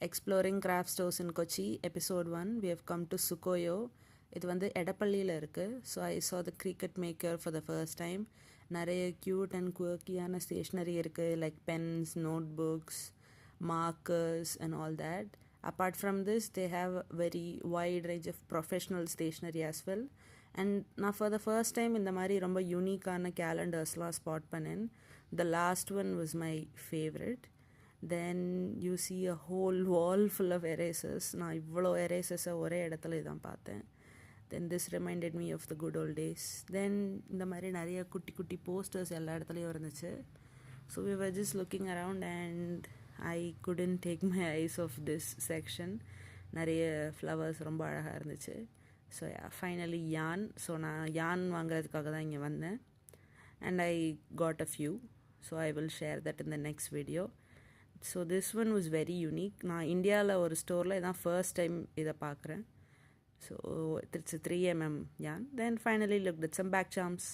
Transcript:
Exploring craft stores in Kochi episode 1 we have come to சுகோயோ. இது வந்து எடப்பள்ளியில் இருக்குது. So I saw the cricket maker for the first time. நிறைய cute and குவர்க்கியான ஸ்டேஷ்னரி இருக்குது, like pens, notebooks, markers and all that. Apart from this, they have a very wide range of professional stationery as well. And நான் for the first time இந்த மாதிரி ரொம்ப யூனிக்கான கேலண்டர்ஸ்லாம் spot பண்ணேன். The last one was my favorite. Then you see a whole wall full of erasers. நான் இவ்வளோ erasers ஒரே இடத்துல தான் பார்த்தேன். Then this reminded me of the good old days. Then இந்த மாதிரி நிறைய குட்டி குட்டி posters எல்லா இடத்துலையும் இருந்துச்சு. So we were just looking around and I couldn't take my eyes off this section. நிறைய flowers ரொம்ப அழகாக இருந்துச்சு. So finally yarn. ஸோ நான் yarn வாங்குறதுக்காக தான் இங்கே வந்தேன். And I got a few. So I will share that in the next video. So this one was very unique. நான் இந்தியாவில் ஒரு ஸ்டோரில் இதான் ஃபர்ஸ்ட் டைம் இதை பார்க்குறேன். So it's a 3mm yarn. Then finally looked at some back charms.